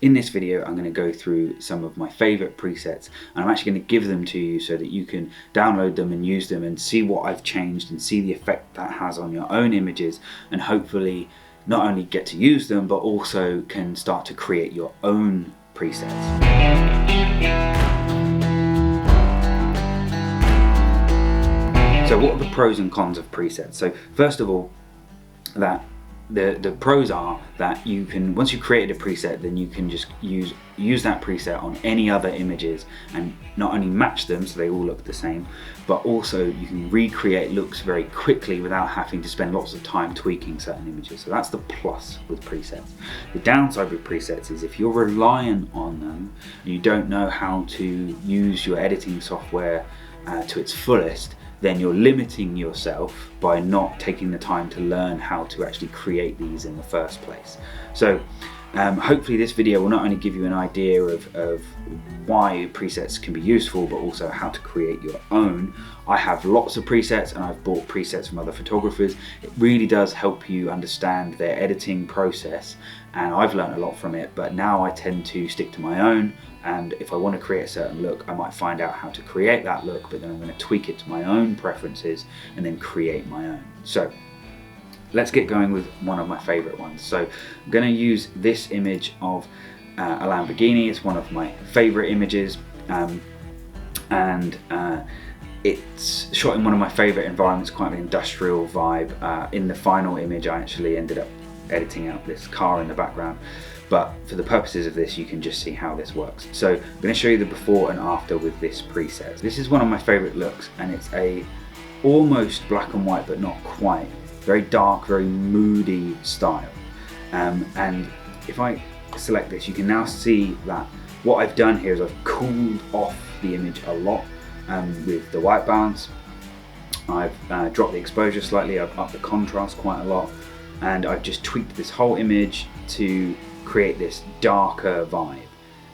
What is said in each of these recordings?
in this video, I'm going to go through some of my favorite presets, and I'm actually going to give them to you so that you can download them and use them and see what I've changed and see the effect that has on your own images, and hopefully not only get to use them but also can start to create your own presets. So what are the pros and cons of presets? So first of all, that the pros are that you can, once you've created a preset, then you can just use that preset on any other images and not only match them so they all look the same, but also you can recreate looks very quickly without having to spend lots of time tweaking certain images. So that's the plus with presets. The downside with presets is if you're reliant on them and you don't know how to use your editing software to its fullest, then you're limiting yourself by not taking the time to learn how to actually create these in the first place. So hopefully this video will not only give you an idea of why presets can be useful, but also how to create your own. I have lots of presets and I've bought presets from other photographers. It really does help you understand their editing process, and I've learned a lot from it, but now I tend to stick to my own. And if I want to create a certain look, I might find out how to create that look, but then I'm going to tweak it to my own preferences and then create my own. So let's get going with one of my favorite ones. So I'm going to use this image of a Lamborghini. It's one of my favorite images, and it's shot in one of my favorite environments, quite an industrial vibe. In the final image, I actually ended up editing out this car in the background, but for the purposes of this, you can just see how this works. So I'm going to show you the before and after with this preset. This is one of my favorite looks, and it's a almost black and white, but not quite. Very dark, very moody style. And if I select this, you can now see that what I've done here is I've cooled off the image a lot with the white balance. I've dropped the exposure slightly, I've upped the contrast quite a lot, and I've just tweaked this whole image to create this darker vibe.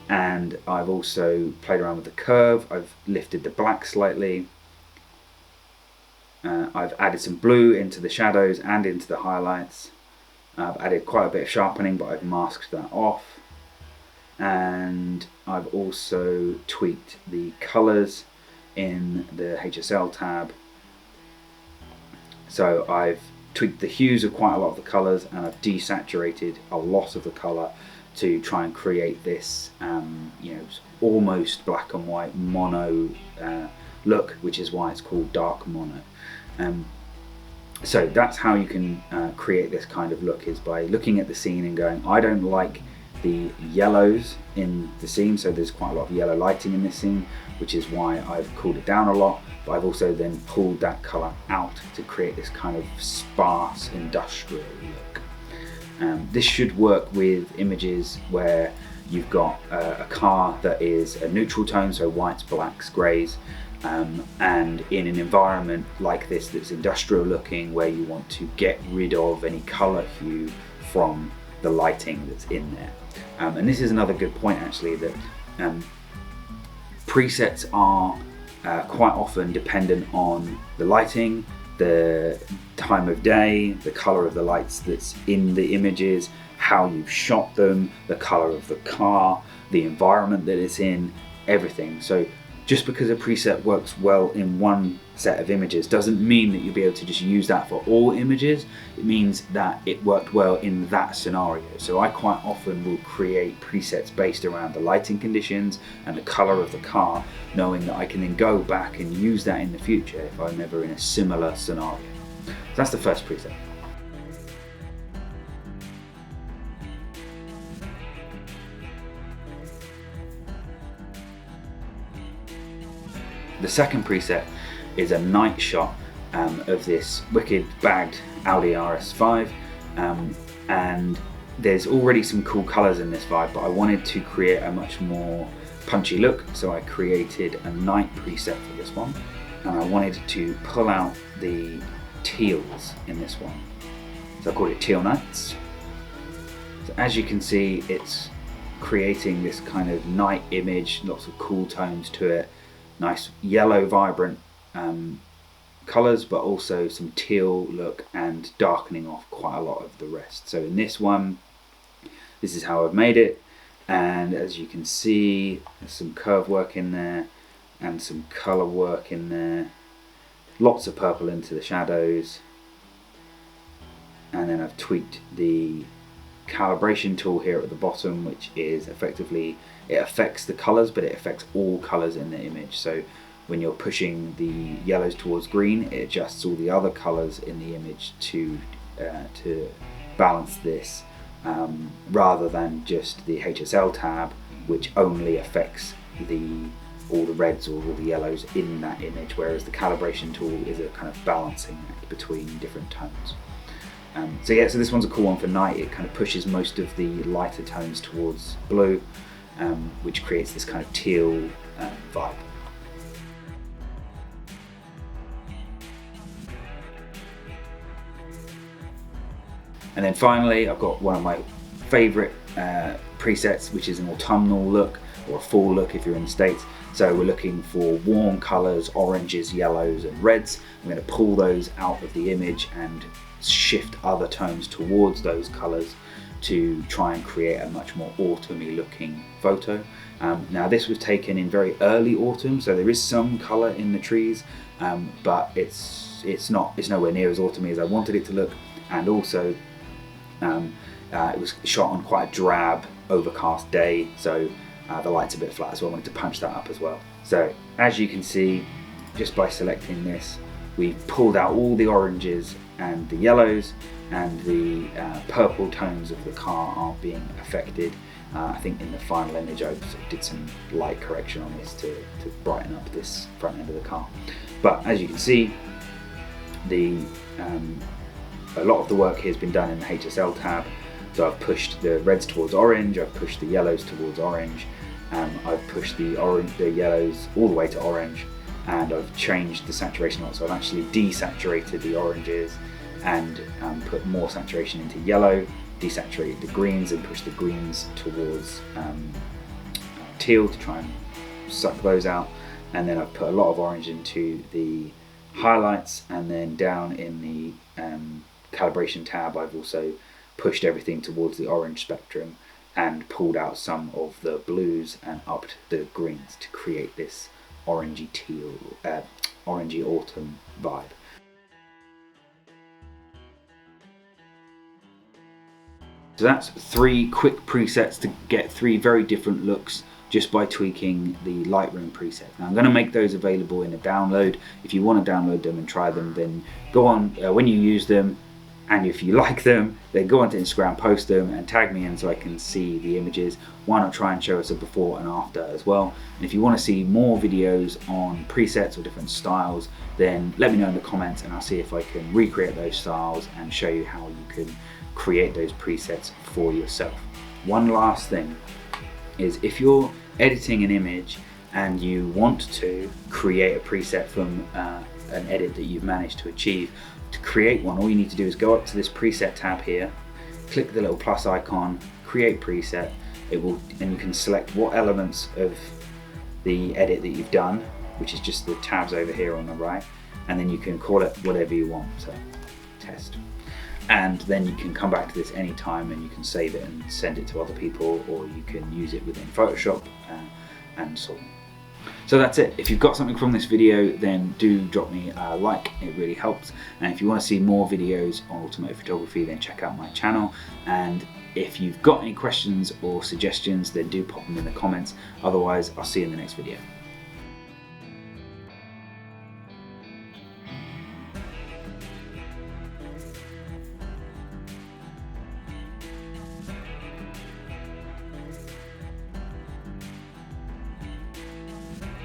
And I've also played around with the curve, I've lifted the black slightly, I've added some blue into the shadows and into the highlights. I've added quite a bit of sharpening, but I've masked that off. And I've also tweaked the colors in the HSL tab. So I've tweaked the hues of quite a lot of the colors, and I've desaturated a lot of the color to try and create this almost black and white mono look, which is why it's called dark mono. So that's how you can create this kind of look, is by looking at the scene and going, I don't like the yellows in the scene, so there's quite a lot of yellow lighting in this scene, which is why I've cooled it down a lot, but I've also then pulled that color out to create this kind of sparse industrial look. This should work with images where you've got a car that is a neutral tone, so whites, blacks, greys, and in an environment like this that's industrial looking, where you want to get rid of any color hue from the lighting that's in there. And this is another good point actually, that presets are quite often dependent on the lighting, the time of day, the color of the lights that's in the images, how you've shot them, the color of the car, the environment that it's in, everything. So just because a preset works well in one set of images doesn't mean that you'll be able to just use that for all images. It means that it worked well in that scenario. So I quite often will create presets based around the lighting conditions and the color of the car, knowing that I can then go back and use that in the future if I'm ever in a similar scenario. So that's the first preset. The second preset is a night shot of this wicked bagged Audi RS5, and there's already some cool colors in this vibe, but I wanted to create a much more punchy look, so I created a night preset for this one, and I wanted to pull out the teals in this one, so I called it Teal Nuts. So as you can see, it's creating this kind of night image, lots of cool tones to it. Nice yellow vibrant colors, but also some teal look and darkening off quite a lot of the rest. So in this one, this is how I've made it. And as you can see, there's some curve work in there and some color work in there. Lots of purple into the shadows. And then I've tweaked the calibration tool here at the bottom, which is effectively, it affects the colors, but it affects all colors in the image. So when you're pushing the yellows towards green, it adjusts all the other colors in the image to balance this, rather than just the HSL tab, which only affects all the reds or all the yellows in that image, whereas the calibration tool is a kind of balancing act between different tones. So yeah, so this one's a cool one for night. It kind of pushes most of the lighter tones towards blue, which creates this kind of teal vibe. And then finally, I've got one of my favorite presets, which is an autumnal look, or a fall look if you're in the States. So we're looking for warm colors, oranges, yellows, and reds. I'm going to pull those out of the image and shift other tones towards those colors to try and create a much more autumny looking photo. Now this was taken in very early autumn, so there is some color in the trees, but it's nowhere near as autumny as I wanted it to look. And also it was shot on quite a drab, overcast day, so the light's a bit flat, so I wanted to punch that up as well. So as you can see, just by selecting this, we've pulled out all the oranges and the yellows, and the purple tones of the car aren't being affected. I think in the final image I did some light correction on this to brighten up this front end of the car. But as you can see, a lot of the work here has been done in the HSL tab. So I've pushed the reds towards orange, I've pushed the yellows towards orange, I've pushed the yellows all the way to orange, and I've changed the saturation a lot. So I've actually desaturated the oranges and put more saturation into yellow, desaturated the greens and pushed the greens towards teal to try and suck those out. And then I've put a lot of orange into the highlights, and then down in the calibration tab I've also pushed everything towards the orange spectrum and pulled out some of the blues and upped the greens to create this orangey teal, orangey autumn vibe. So that's 3 quick presets to get 3 very different looks just by tweaking the Lightroom preset. Now I'm going to make those available in a download. If you want to download them and try them, then go on when you use them, and if you like them, then go onto Instagram, post them and tag me in so I can see the images. Why not try and show us a before and after as well? And if you want to see more videos on presets or different styles, then let me know in the comments and I'll see if I can recreate those styles and show you how you can create those presets for yourself. One last thing is, if you're editing an image and you want to create a preset from an edit that you've managed to achieve, to create one, all you need to do is go up to this preset tab here, click the little plus icon, create preset. It will, and you can select what elements of the edit that you've done, which is just the tabs over here on the right, and then you can call it whatever you want, so test. And then you can come back to this anytime and you can save it and send it to other people, or you can use it within Photoshop and so on. So that's it. If you've got something from this video, then do drop me a like, it really helps. And if you want to see more videos on automotive photography, then check out my channel. And if you've got any questions or suggestions, then do pop them in the comments. Otherwise, I'll see you in the next video.